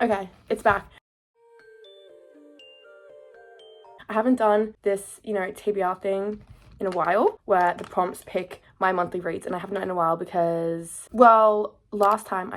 Okay, it's back. I haven't done this, TBR thing in a while where the prompts pick my monthly reads, and I haven't done it in a while because, well, last time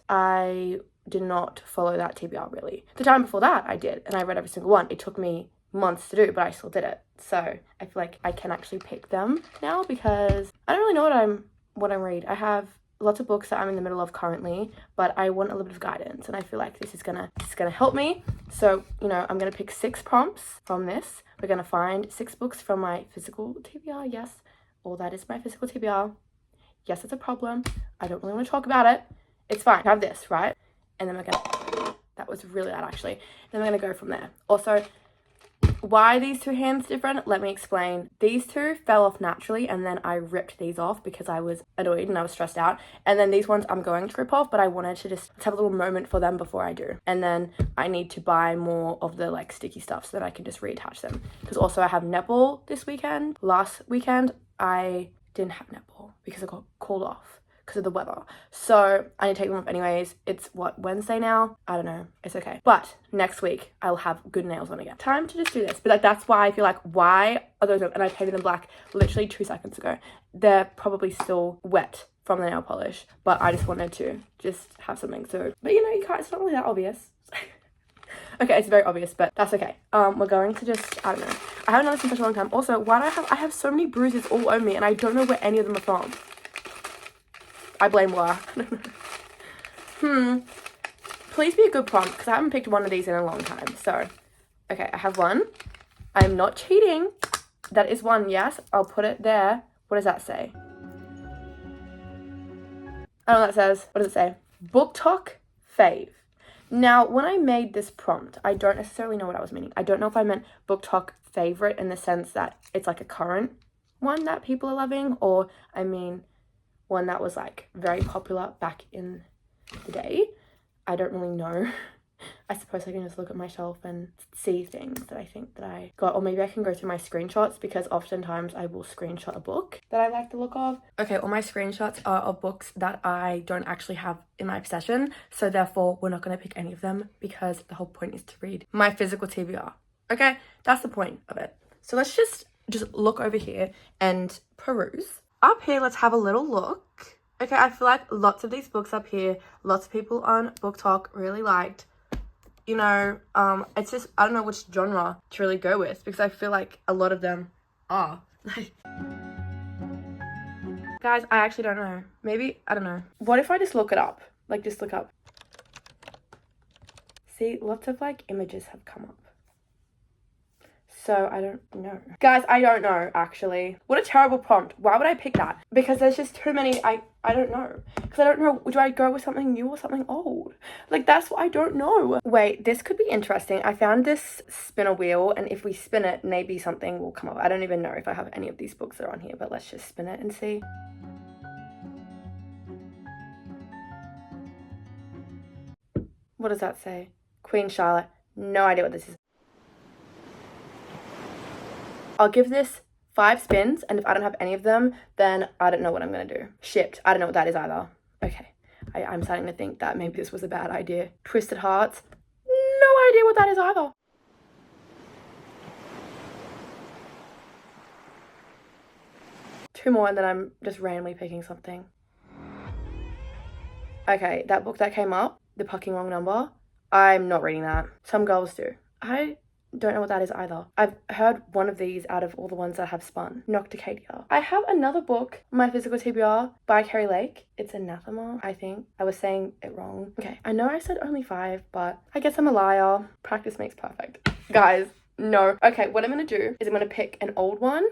I did not follow that TBR really. The time before that I did, and I read every single one. It took me months to do, but I still did it. So I feel like I can actually pick them now because I don't really know what I'm read. I have lots of books that I'm in the middle of currently, but I want a little bit of guidance, and I feel like this is gonna help me. So, I'm gonna pick 6 prompts from this. We're gonna find 6 books from my physical TBR. Yes, all that is my physical TBR. Yes, it's a problem. I don't really want to talk about it. It's fine. I have this, right? And then that was really loud actually. Then we're gonna go from there. Also, why these 2 hands different? Let me explain. These 2 fell off naturally, and then I ripped these off because I was annoyed and I was stressed out. And then these ones I'm going to rip off, but I wanted to just have a little moment for them before I do. And then I need to buy more of the sticky stuff so that I can just reattach them. Because also I have netball this weekend. Last weekend I didn't have netball because I got called off because of the weather. So I need to take them off anyways. It's Wednesday now? I don't know. It's okay. But next week I'll have good nails on again. Time to just do this. But that's why I feel like, why are those, and I painted them black literally 2 seconds ago. They're probably still wet from the nail polish, but I just wanted to just have something. So, but you can't, it's not really that obvious. Okay, it's very obvious, but that's okay. We're going to just, I don't know. I haven't done this in such a long time. Also, why do I have so many bruises all over me and I don't know where any of them are from. I blame work. Please be a good prompt because I haven't picked one of these in a long time. So, okay, I have one. I'm not cheating. That is one, yes. I'll put it there. What does that say? I don't know what that says. What does it say? Book talk fave. Now, when I made this prompt, I don't necessarily know what I was meaning. I don't know if I meant book talk favorite in the sense that it's like a current one that people are loving, or I mean one that was very popular back in the day. I don't really know. I suppose I can just look at my shelf and see things that I think that I got, or maybe I can go through my screenshots because oftentimes I will screenshot a book that I like the look of. Okay, all my screenshots are of books that I don't actually have in my possession, so therefore we're not going to pick any of them because the whole point is to read my physical TBR. Okay, that's the point of it. So let's just look over here and peruse. Up here, let's have a little look. Okay, I feel like lots of these books up here, lots of people on Book Talk really liked. It's just, I don't know which genre to really go with because I feel like a lot of them are. Guys, I actually don't know. Maybe, I don't know. What if I just look it up? Just look up. See, lots of images have come up. So I don't know. Guys, I don't know, actually. What a terrible prompt. Why would I pick that? Because there's just too many, I don't know. Because I don't know, do I go with something new or something old? That's what I don't know. Wait, this could be interesting. I found this spinner wheel, and if we spin it, maybe something will come up. I don't even know if I have any of these books that are on here, but let's just spin it and see. What does that say? Queen Charlotte. No idea what this is. I'll give this 5 spins, and if I don't have any of them, then I don't know what I'm going to do. Shipped. I don't know what that is either. Okay. I'm starting to think that maybe this was a bad idea. Twisted Hearts. No idea what that is either. Two more, and then I'm just randomly picking something. Okay, that book that came up, The Fucking Wrong Number, I'm not reading that. Some girls do. I don't know what that is either. I've heard one of these out of all the ones that have spun. Nocticadia. I have another book, my physical TBR, by Carrie Lake. It's Anathema, I think. I was saying it wrong. Okay, I know I said only 5, but I guess I'm a liar. Practice makes perfect. Guys, no. Okay, what I'm gonna do is I'm gonna pick an old one,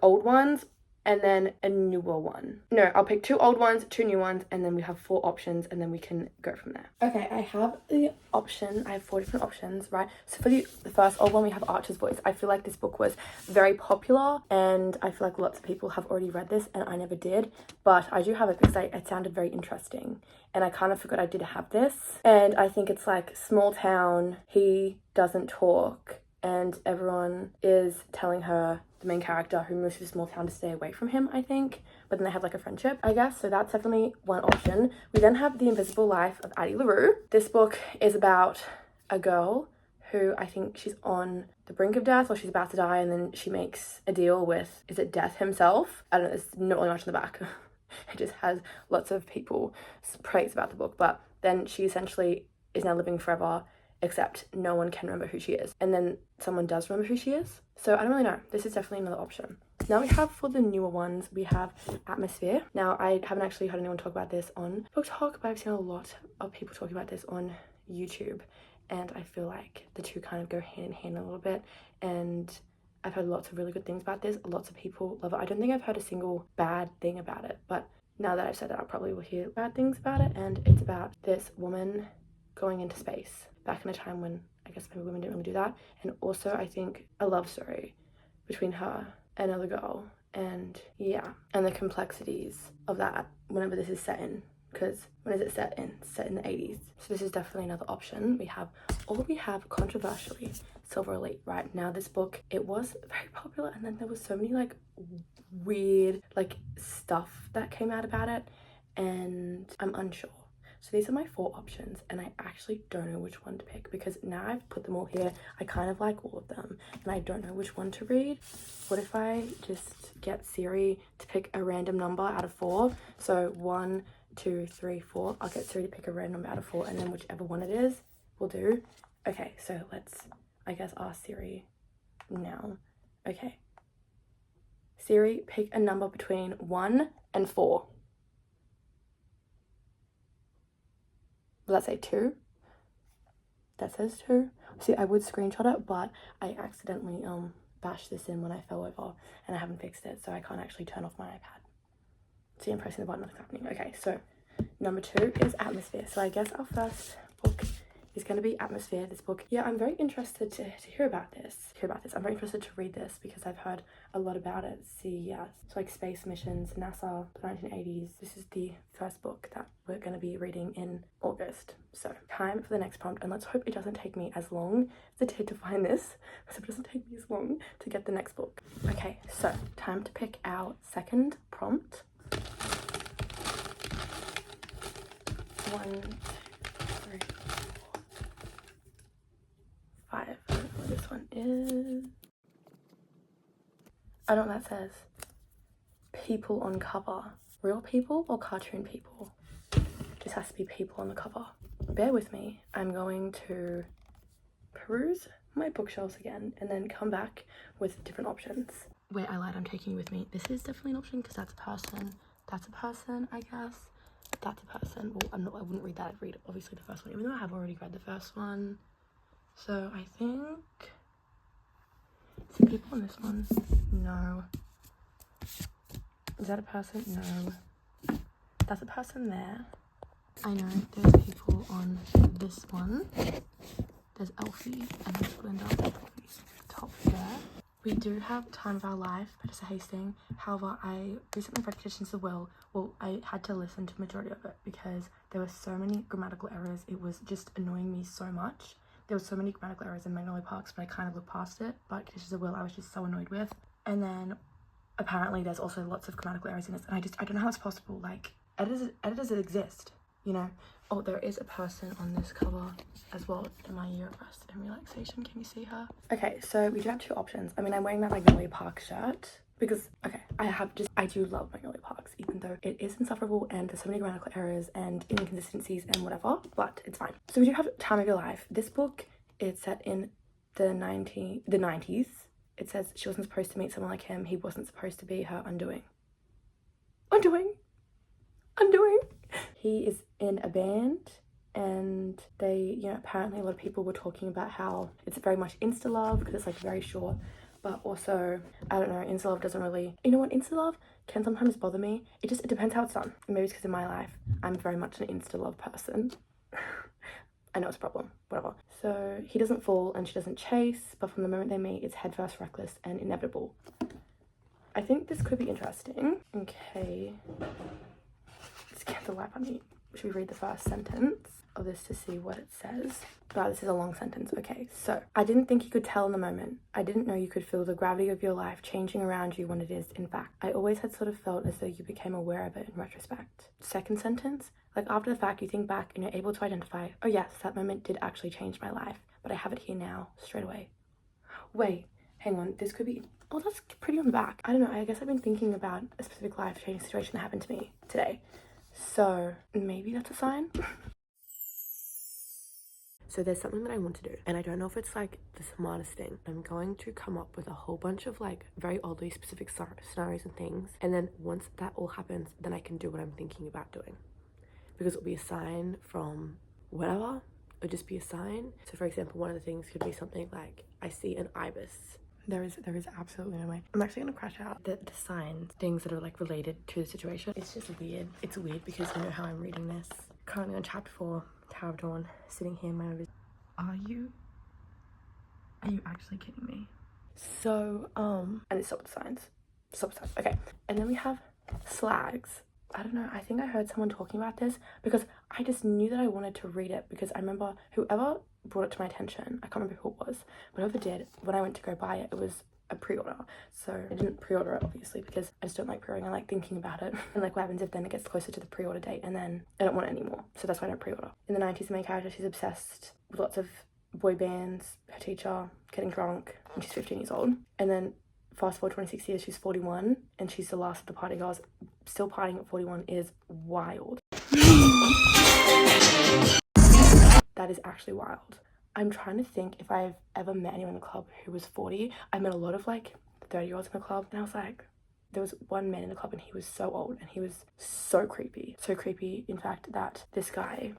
old ones, and then a newer one. No, I'll pick 2 old ones, 2 new ones, and then we have 4 options, and then we can go from there. Okay, I have the option. I have 4 different options, right? So for the first old one, we have Archer's Voice. I feel like this book was very popular, and I feel like lots of people have already read this, and I never did, but I do have it because it sounded very interesting, and I kind of forgot I did have this. And I think it's small town, he doesn't talk, and everyone is telling her, the main character who moves to a small town, to stay away from him, I think. But then they have like a friendship, I guess. So that's definitely one option. We then have The Invisible Life of Addie LaRue. This book is about a girl who, I think she's on the brink of death or she's about to die, and then she makes a deal with, is it Death himself? I don't know, there's not really much in the back. It just has lots of people praise about the book, but then she essentially is now living forever, except no one can remember who she is. And then someone does remember who she is. So I don't really know. This is definitely another option. Now we have, for the newer ones, we have Atmosphere. Now I haven't actually heard anyone talk about this on Book Talk, but I've seen a lot of people talking about this on YouTube. And I feel like the two kind of go hand in hand a little bit. And I've heard lots of really good things about this. Lots of people love it. I don't think I've heard a single bad thing about it, but now that I've said that, I probably will hear bad things about it. And it's about this woman going into space back in a time when I guess maybe women didn't really do that. And also I think a love story between her and another girl. And yeah, and the complexities of that whenever this is set in. Because when is it set in? It's set in the 80s. So this is definitely another option. We have controversially Silver Elite. Right now, this book, it was very popular, and then there was so many like weird like stuff that came out about it, and I'm unsure. So these are my 4 options, and I actually don't know which one to pick, because now I've put them all here, I kind of like all of them, and I don't know which one to read. What if I just get Siri to pick a random number out of 4? So 1, 2, 3, 4. I'll get Siri to pick a random number out of 4, and then whichever one it is, we'll do. Okay, so let's, I guess, ask Siri now. Okay. Siri, pick a number between 1 and 4. Will that say 2? That says 2. See, I would screenshot it, but I accidentally bashed this in when I fell over, and I haven't fixed it, so I can't actually turn off my iPad. See, I'm pressing the button, nothing's happening. Okay, so number 2 is Atmosphere. So I guess our first book is going to be Atmosphere. This book, yeah, I'm very interested to hear about this. I'm very interested to read this because I've heard a lot about it. See, yeah, it's like space missions, NASA, the 1980s. This is the first book that we're going to be reading in August. So time for the next prompt, and let's hope it doesn't take me as long as it did to find this. So it doesn't take me as long to get the next book. Okay, so time to pick our second prompt. 1, 2, 3, 4, 5. I don't know what this one is. I don't know what that says. People on cover. Real people or cartoon people? Just has to be people on the cover. Bear with me. I'm going to peruse my bookshelves again and then come back with different options. Wait, I lied, I'm taking you with me. This is definitely an option because that's a person. That's a person, I guess. That's a person. Well, I wouldn't read that. I'd read obviously the first one, even though I have already read the first one. So I think, see people on this one? No. Is that a person? No. That's a person there. I know there's people on this one. There's Elfie and there's Glinda on Elfie's top there. We do have Time of Our Life by Tessa Hastings. However, I recently read Conditions of Will. Well, I had to listen to the majority of it because there were so many grammatical errors. It was just annoying me so much. There were so many grammatical errors in Magnolia Parks, but I kind of looked past it. But Conditions of Will, I was just so annoyed with. And then apparently there's also lots of grammatical errors in this, and I don't know how it's possible. Like, editors exist, you know. Oh, there is a person on this cover as well in my year of rest and relaxation. Can you see her? Okay, so we do have 2 options. I mean, I'm wearing that Magnolia Park shirt because, okay, I do love Magnolia Parks, even though it is insufferable and there's so many grammatical errors and inconsistencies and whatever, but it's fine. So we do have Time of Your Life. This book is set in the 90s. It says she wasn't supposed to meet someone like him. He wasn't supposed to be her undoing. Undoing. He is in a band, and they, you know, apparently a lot of people were talking about how it's very much insta love because it's like very short, but also, I don't know, insta love doesn't really, you know what, insta love can sometimes bother me. It depends how it's done. And maybe it's because in my life I'm very much an insta love person. I know it's a problem, whatever. So he doesn't fall and she doesn't chase, but from the moment they meet, it's headfirst, reckless and inevitable. I think this could be interesting. Okay. Let's get the light on me. should we read the first sentence of this to see what it says? Wow, this is a long sentence. Okay, so I didn't think you could tell in the moment. I didn't know you could feel the gravity of your life changing around you when it is, in fact. I always had sort of felt as though you became aware of it in retrospect. Second sentence, like after the fact, you think back and you're able to identify, oh yes, that moment did actually change my life, but I have it here now, straight away. Wait, hang on, this could be, oh, that's pretty on the back. I don't know, I guess I've been thinking about a specific life-changing situation that happened to me today. So maybe that's a sign. So there's something that I want to do, and I don't know if it's like the smartest thing. I'm going to come up with a whole bunch of like very oddly specific scenarios and things, and then once that all happens, then I can do what I'm thinking about doing, because it'll be a sign from whatever. It'll just be a sign. So for example, one of the things could be something like, I see an ibis. There is absolutely no way. I'm actually gonna crash out the signs, things that are like related to the situation. It's just weird. It's weird because you know how I'm reading this. Currently on chapter 4, Tower of Dawn, sitting here in my own. Are you actually kidding me? So, and it's stop the signs. Stop signs. Okay. And then we have slags. I don't know, I think I heard someone talking about this because I just knew that I wanted to read it because I remember whoever brought it to my attention, I can't remember who it was, but whoever did, when I went to go buy it, it was a pre-order. So I didn't pre-order it obviously because I just don't like pre-ordering. I like thinking about it and like what happens if then it gets closer to the pre-order date and then I don't want it anymore. So that's why I don't pre-order. In the 90s, the main character, she's obsessed with lots of boy bands, her teacher, getting drunk, and she's 15 years old. And then fast forward 26 years, she's 41 and she's the last of the party girls. Still partying at 41 is wild. That is actually wild. I'm trying to think if I've ever met anyone in the club who was 40. I met a lot of like 30-year-olds in the club and I was like, there was one man in the club and he was so old and he was so creepy. So creepy, in fact, that this guy,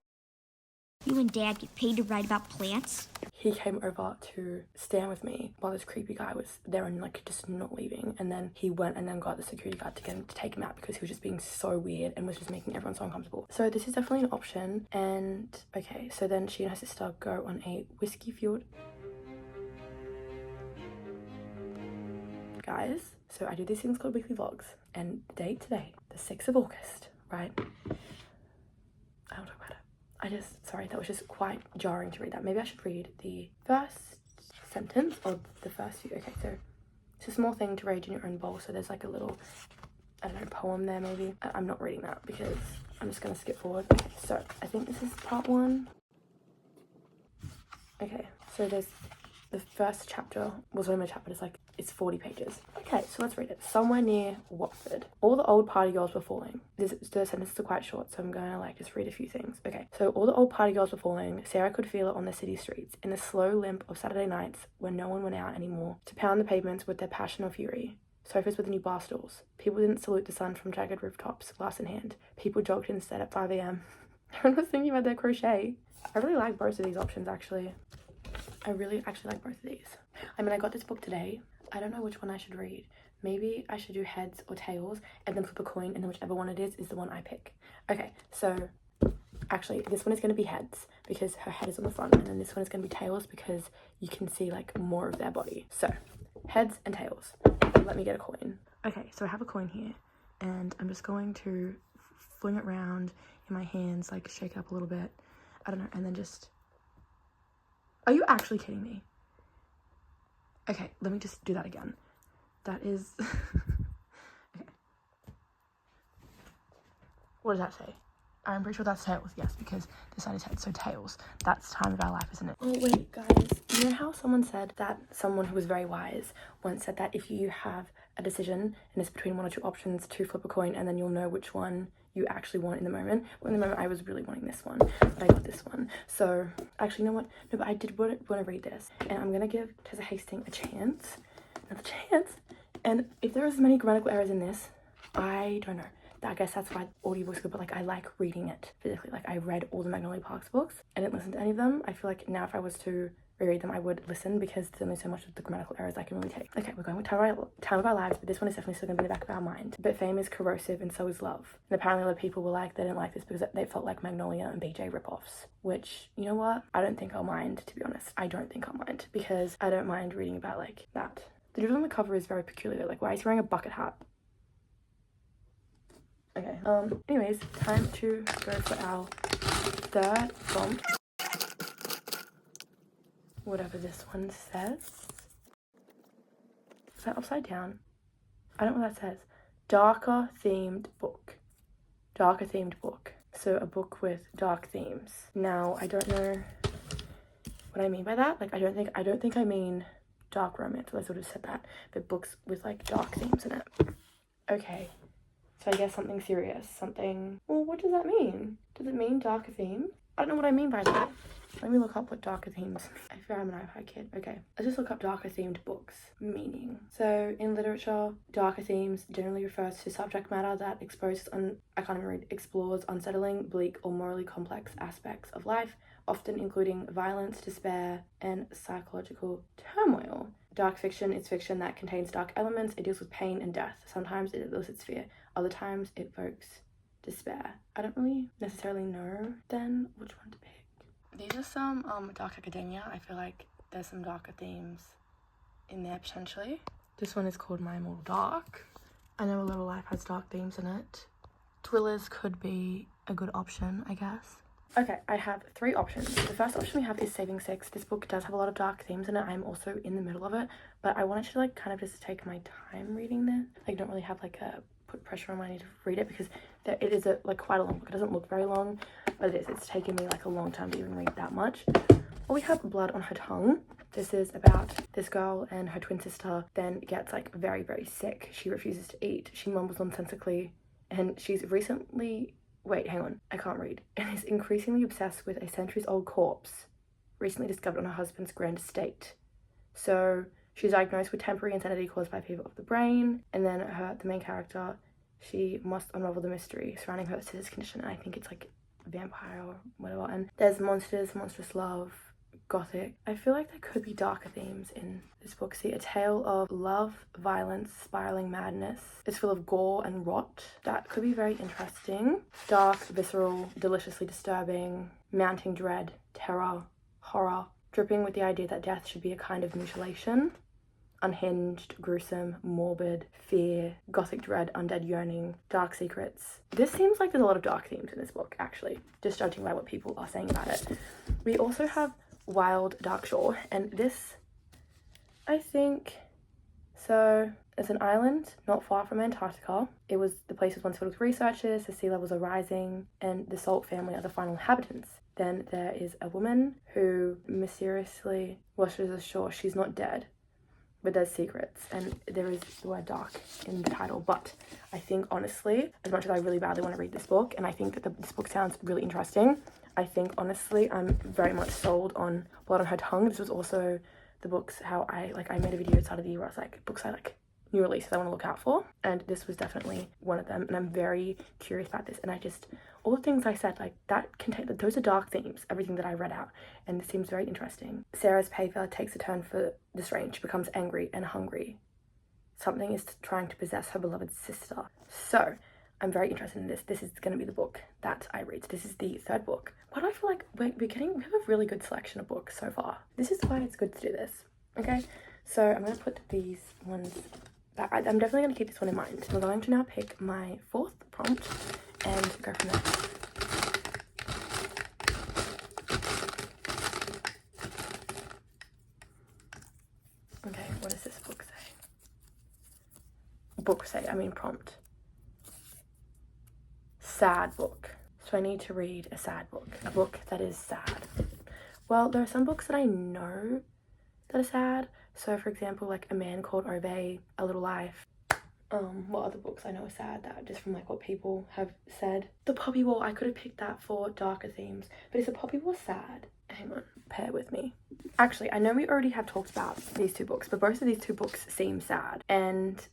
you and Dad get paid to write about plants? He came over to stand with me while this creepy guy was there and like just not leaving. And then he went and then got the security guard to get him to take him out because he was just being so weird and was just making everyone so uncomfortable. So this is definitely an option. And okay, so then she and her sister go on a whiskey fueled. Guys, so I do these things called weekly vlogs and the date today, the 6th of August, right? I don't talk about it. Sorry, that was just quite jarring to read that. Maybe I should read the first sentence or the first few. Okay, so it's a small thing to rage in your own bowl. So there's like a little, I don't know, poem there maybe. I'm not reading that because I'm just going to skip forward. Okay, so I think this is part 1. Okay, so there's the first chapter, well, sorry, my chapter is like, it's 40 pages. Okay, so let's read it. Somewhere near Watford, all the old party girls were falling. The sentences are quite short, so I'm gonna like just read a few things. Okay, so all the old party girls were falling. Sarah could feel it on the city streets, in the slow limp of Saturday nights when no one went out anymore to pound the pavements with their passion or fury. Sofas with new bar stools. People didn't salute the sun from jagged rooftops, glass in hand. People jogged instead at 5 a.m. Everyone was thinking about their crochet. I really like both of these options actually. I really actually like both of these. I mean, I got this book today. I don't know which one I should read. Maybe I should do heads or tails and then flip a coin and then whichever one it is the one I pick. Okay, so actually this one is going to be heads because her head is on the front, and then this one is going to be tails because you can see like more of their body. So heads and tails. Let me get a coin. Okay, so I have a coin here and I'm just going to fling it around in my hands, like shake it up a little bit. I don't know, and then just... Are you actually kidding me? Okay, let me just do that again. That is... Okay. What does that say? I'm pretty sure that's tails, yes, because this side is head, so tails. That's time of our life, isn't it? Oh, wait, guys. You know how someone said that, someone who was very wise once said that if you have a decision and it's between one or two options, to flip a coin and then you'll know which one you actually want in the moment. Well, in the moment I was really wanting this one, but I got this one. So actually, you know what? No, but I did want to read this, and I'm gonna give Tessa Hastings a chance, another chance. And if there are as many grammatical errors in this, I don't know. I guess that's why audiobooks are good, but like I like reading it physically. Like I read all the Magnolia Parks books. I didn't listen to any of them. I feel like now if I was to reread them, I would listen because there's only so much of the grammatical errors I can really take. Okay, we're going with Time of Our Lives, but this one is definitely still going to be in the back of our mind. But fame is corrosive and so is love. And apparently a lot of people were like, they didn't like this because they felt like Magnolia and BJ ripoffs. Which, you know what? I don't think I'll mind, to be honest. I don't think I'll mind because I don't mind reading about like that. The dude on the cover is very peculiar. Like, why is he wearing a bucket hat? Okay, anyways, time to go for our third prompt. Whatever this one says. Is that upside down? I don't know what that says. Darker themed book. Darker themed book. So a book with dark themes. Now, I don't know what I mean by that. Like, I don't think I mean dark romance. I sort of said that. But books with like dark themes in it. Okay. So I guess something serious. Something... Well, what does that mean? Does it mean darker themes? I don't know what I mean by that. Let me look up what darker themes mean. I feel I'm an iPad kid. Okay, let's just look up darker themed books meaning. So in literature, darker themes generally refers to subject matter that explores unsettling, bleak, or morally complex aspects of life, often including violence, despair, and psychological turmoil. Dark fiction is fiction that contains dark elements. It deals with pain and death. Sometimes it elicits fear. Other times it evokes despair. I don't really necessarily know then which one to pick. These are some dark academia. I feel like there's some darker themes in there potentially. This one is called My Immortal Dark. I know A Little Life has dark themes in it. Thrillers could be a good option, I guess. Okay, I have 3 options. The first option we have is Saving Six. This book does have a lot of dark themes in it. I'm also in the middle of it, but I wanted to like kind of just take my time reading this. Like, don't really have like a put pressure on when I need to read it because it is quite a long book. It doesn't look very long, but it's taken me like a long time to even read that much. Or we have Blood on Her Tongue. This is about this girl and her twin sister then gets like very, very sick. She refuses to eat. She mumbles nonsensically, and she's recently... Wait, hang on. I can't read. And is increasingly obsessed with a centuries-old corpse recently discovered on her husband's grand estate. So she's diagnosed with temporary insanity caused by fever of the brain, and then the main character, she must unravel the mystery surrounding her to this condition, and I think it's like a vampire or whatever. And there's monsters, monstrous love, gothic. I feel like there could be darker themes in this book. See, a tale of love, violence, spiraling madness. It's full of gore and rot. That could be very interesting. Dark, visceral, deliciously disturbing, mounting dread, terror, horror, dripping with the idea that death should be a kind of mutilation. Unhinged, gruesome, morbid, fear, gothic dread, undead yearning, dark secrets. This seems like there's a lot of dark themes in this book, actually, just judging by what people are saying about it. We also have Wild Dark Shore, and this, I think, so it's an island not far from Antarctica. The place was once filled with researchers, the sea levels are rising, and the Salt family are the final inhabitants. Then there is a woman who mysteriously washes ashore. She's not dead, but there's secrets, and there is the word dark in the title. But I think, honestly, as much as I really badly want to read this book, and I think that this book sounds really interesting, I think, honestly, I'm very much sold on Blood on Her Tongue. This was also the books how I made a video at the start of the year where I was like, books I like, new releases I want to look out for, and this was definitely one of them, and I'm very curious about this. And all the things I said, like, those are dark themes, everything that I read out, and this seems very interesting. Sarah's behavior takes a turn for the strange. She becomes angry and hungry. Something is trying to possess her beloved sister. So I'm very interested in this. This is going to be the book that I read. This is the 3rd book. Why do I feel like we have a really good selection of books so far? This is why it's good to do this. Okay, so I'm going to put these ones back. I'm definitely going to keep this one in mind. We're going to now pick my 4th prompt and go from there. Okay, what does this book say? Prompt. Sad book. So I need to read a sad book. A book that is sad. Well, there are some books that I know that are sad. So, for example, like A Man Called Obey, A Little Life. What other books I know are sad that just from like what people have said? The Poppy War. I could have picked that for darker themes, but is The Poppy War sad? Hang on, bear with me. Actually, I know we already have talked about these 2 books, but both of these 2 books seem sad, and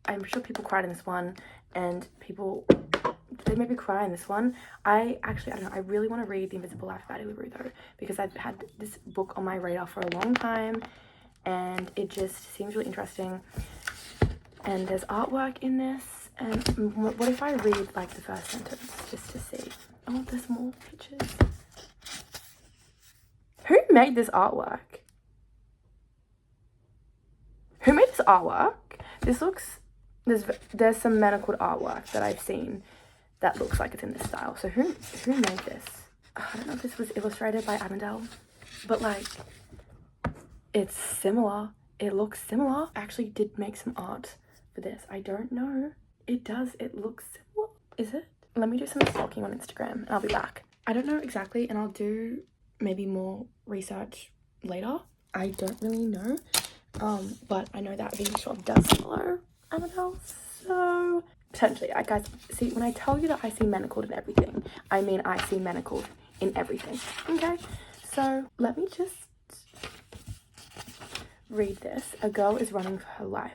I'm sure people cried in this one, and they made me cry in this one. I don't know, I really want to read The Invisible Life of Addie LaRue though, because I've had this book on my radar for a long time, and it just seems really interesting. And there's artwork in this, and what if I read like the first sentence just to see? Oh, there's more pictures. Who made this artwork? Who made this artwork? This looks There's some manacled artwork that I've seen that looks like it's in this style. So who made this? I don't know if this was illustrated by Avondale, but like, it's similar. It looks similar. I actually did make some art for this. I don't know. It looks similar. Is it? Let me do some stalking on Instagram and I'll be back. I don't know exactly, and I'll do maybe more research later. I don't really know. But I know that the shop does follow Avondale, so potentially. Guys, see, when I tell you that I see manacled in everything, I mean I see manacled in everything. Okay, so let me just read this. A girl is running for her life.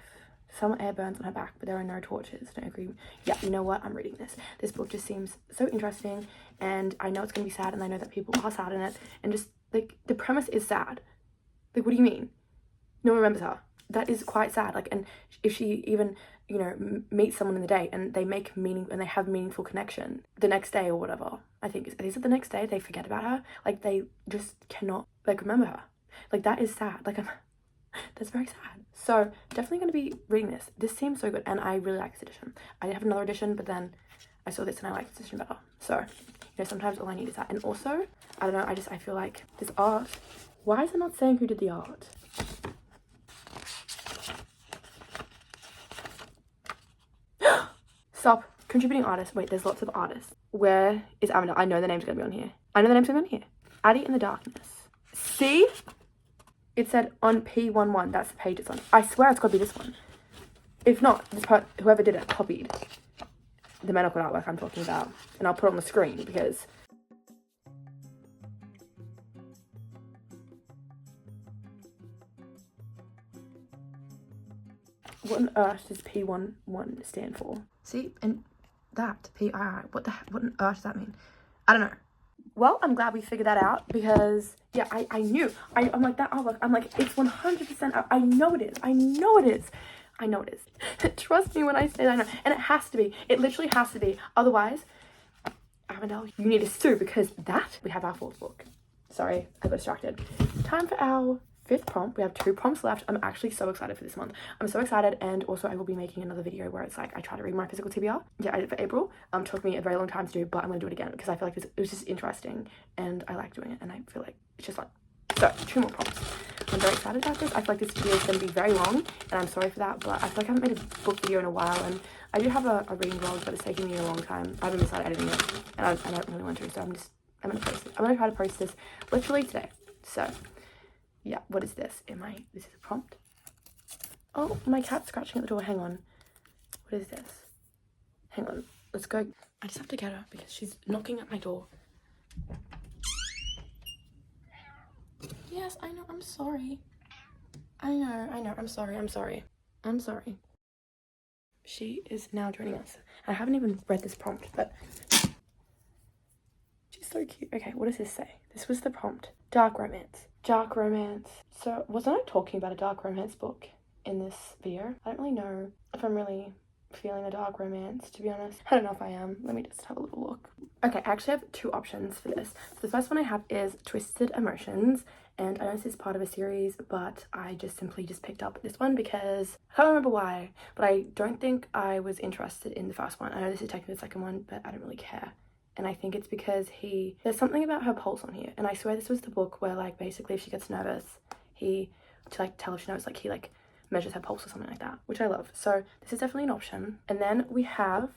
Some air burns on her back, but there are no torches. Don't agree. Yeah, you know what? I'm reading this. This book just seems so interesting, and I know it's gonna be sad, and I know that people are sad in it, and just like the premise is sad. Like, what do you mean? No one remembers her. That is quite sad. Like, and if she even, you know, meets someone in the day and they make meaning and they have meaningful connection the next day or whatever, I think is it the next day they forget about her? Like, they just cannot like remember her. Like, that is sad. Like, that's very sad. So definitely going to be reading this. This seems so good, and I really like this edition. I did have another edition, but then I saw this and I like this edition better. So, you know, sometimes all I need is that. And also, I don't know, I feel like this art, why is it not saying who did the art? Stop. Contributing artists. Wait, there's lots of artists. Where is Amanda? I know the name's going to be on here. Addie in the Darkness. See? It said on P11. That's the page it's on. I swear it's got to be this one. If not, whoever did it copied the medical artwork I'm talking about. And I'll put it on the screen because... What on earth does P11 stand for? See, and that, P-I-I, what on earth does that mean? I don't know. Well, I'm glad we figured that out because, yeah, I knew. I'm like, that artwork, I'm like, it's 100%, I know it is. I know it is. I know it is. Trust me when I say that I know. And it has to be. It literally has to be. Otherwise, Avondale, you need to sue because we have our fourth book. Sorry, I got distracted. Time for our fifth prompt. We have 2 prompts left. I'm actually so excited for this month. I'm so excited, and also I will be making another video where it's like I try to read my physical TBR. Yeah, I did it for April. Took me a very long time to do, but I'm gonna do it again because I feel like it was just interesting and I like doing it, and I feel like it's just fun. So 2 more prompts. I'm very excited about this. I feel like this video is going to be very long, and I'm sorry for that, but I feel like I haven't made a book video in a while, and I do have a reading vlog, but it's taking me a long time. I haven't started editing it, and I don't really want to, so I'm gonna post it. I'm gonna try to post this literally today. So yeah, what is this? This is a prompt. Oh, my cat's scratching at the door. Hang on. What is this? Hang on. Let's go. I just have to get her because she's knocking at my door. Yes, I know. I'm sorry. I know. I'm sorry. She is now joining us. I haven't even read this prompt, but she's so cute. Okay, what does this say? This was the prompt. Dark romance. So wasn't I talking about a dark romance book in this video? I don't really know if I'm really feeling a dark romance, to be honest. I don't know if I am. Let me just have a little look. Okay, I actually have 2 options for this. So the first one I have is Twisted Emotions, and I know this is part of a series, but I simply picked up this one because I can't remember why, but I don't think I was interested in the first one. I know this is technically the second one, but I don't really care. And I think it's because there's something about her pulse on here. And I swear this was the book where, like, basically if she gets nervous, to like tell if she knows, like, he like measures her pulse or something like that, which I love. So this is definitely an option. And then we have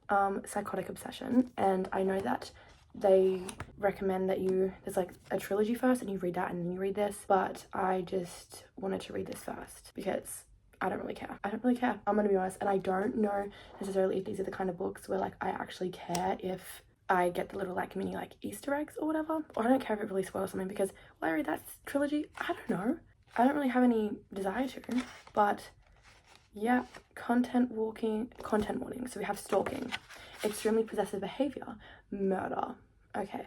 Psychotic Obsession. And I know that they recommend that there's like a trilogy first and you read that and then you read this. But I just wanted to read this first because I don't really care. I'm gonna be honest. And I don't know necessarily if these are the kind of books where, like, I actually care if I get the little, like, mini, like, Easter eggs or whatever. Or I don't care if it really spoils something because, will I read that trilogy? I don't know. I don't really have any desire to. But, yeah, content warning. So we have stalking, extremely possessive behavior, murder. Okay,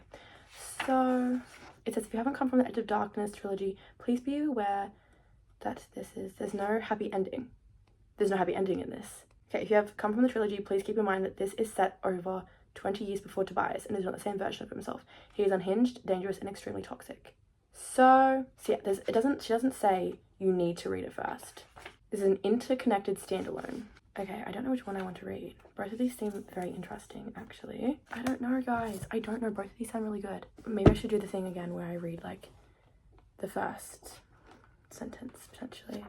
so it says, if you haven't come from the Edge of Darkness trilogy, please be aware that there's no happy ending. There's no happy ending in this. Okay, if you have come from the trilogy, please keep in mind that this is set over 20 years before Tobias and is not the same version of himself. He is unhinged, dangerous, and extremely toxic. So yeah, she doesn't say you need to read it first. This is an interconnected standalone. Okay, I don't know which one I want to read. Both of these seem very interesting, actually. I don't know, guys. I don't know. Both of these sound really good. Maybe I should do the thing again where I read, like, the first sentence, potentially.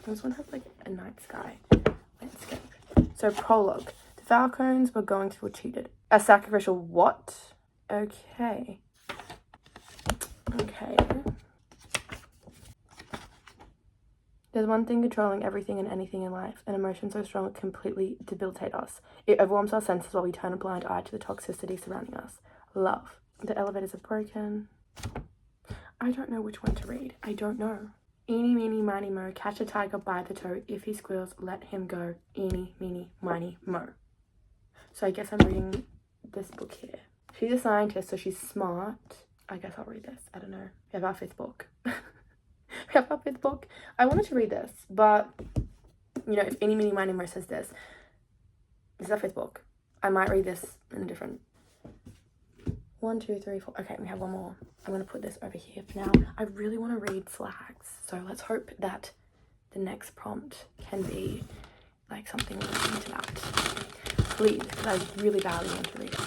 This one has, like, a night sky landscape. So, prologue. The Falcons were going to feel cheated. A sacrificial what? Okay. Okay. There's one thing controlling everything and anything in life, an emotion so strong it completely debilitate us. It overwhelms our senses while we turn a blind eye to the toxicity surrounding us. Love. The elevators are broken. I don't know which one to read. I don't know. Eeny, meeny, miny, mo. Catch a tiger by the toe. If he squeals, let him go. Eeny, meeny, miny, mo. So I guess I'm reading this book here. She's a scientist, so she's smart. I guess I'll read this. I don't know. We have our fifth book. We have our fifth book. I wanted to read this, but, you know, if Eeny, meeny, miny, mo says this is our fifth book. I might read this in a different... 1, 2, 3, 4. Okay, we have one more. I'm going to put this over here for now. I really want to read Slacks, so let's hope that the next prompt can be, like, something related to that. Please, because I really badly want to read it.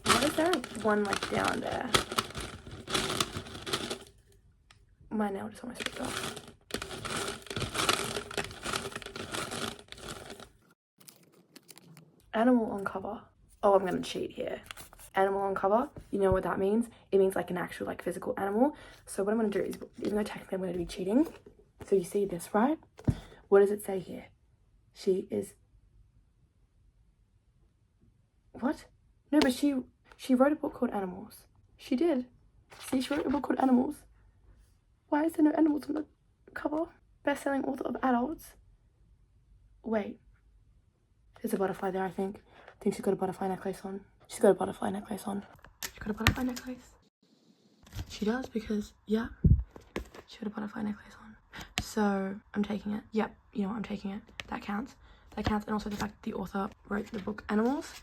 What is there one, like, down there? My nail just almost ripped off. Animal on cover. Oh, I'm gonna cheat here. Animal on cover, you know what that means? It means like an actual like physical animal. So what I'm gonna do is, even though technically I'm gonna be cheating, so you see this, right? What does it say here? She is... What? No, but she wrote a book called Animals. She did. See, she wrote a book called Animals. Why is there no animals on the cover? Best-selling author of adults. Wait. There's a butterfly there, I think. I think she's got a butterfly necklace on. She's got a butterfly necklace on. She's got a butterfly necklace. She does because, yeah, she got a butterfly necklace on. So, I'm taking it. Yep, you know what, I'm taking it. That counts. That counts. And also the fact that the author wrote the book Animals.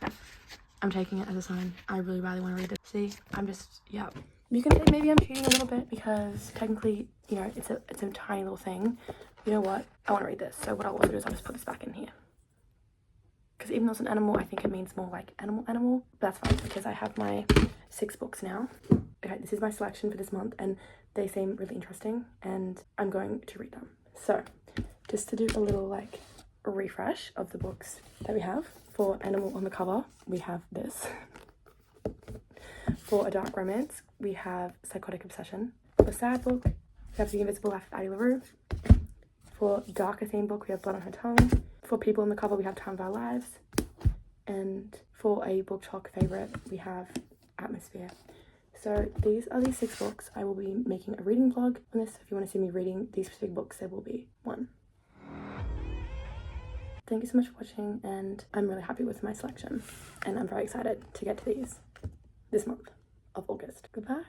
I'm taking it as a sign. I really badly want to read it. See, I'm just, yeah. You can say maybe I'm cheating a little bit because technically, you know, it's a tiny little thing. You know what? I want to read this. So what I'll also do is I'll just put this back in here. Because even though it's an animal, I think it means more like animal. But that's fine because I have my 6 books now. Okay, this is my selection for this month and they seem really interesting and I'm going to read them. So just to do a little like refresh of the books that we have. For Animal on the cover, we have this. For a dark romance, we have Psychotic Obsession. For sad book, we have The Invisible Life of Addie LaRue. For darker theme book, we have Blood on Her Tongue. For people on the cover, we have Time of Our Lives. And for a book talk favourite, we have Atmosphere. So these are the 6 books. I will be making a reading vlog on this. If you want to see me reading these specific books, there will be one. Thank you so much for watching and I'm really happy with my selection. And I'm very excited to get to these this month of August. Goodbye.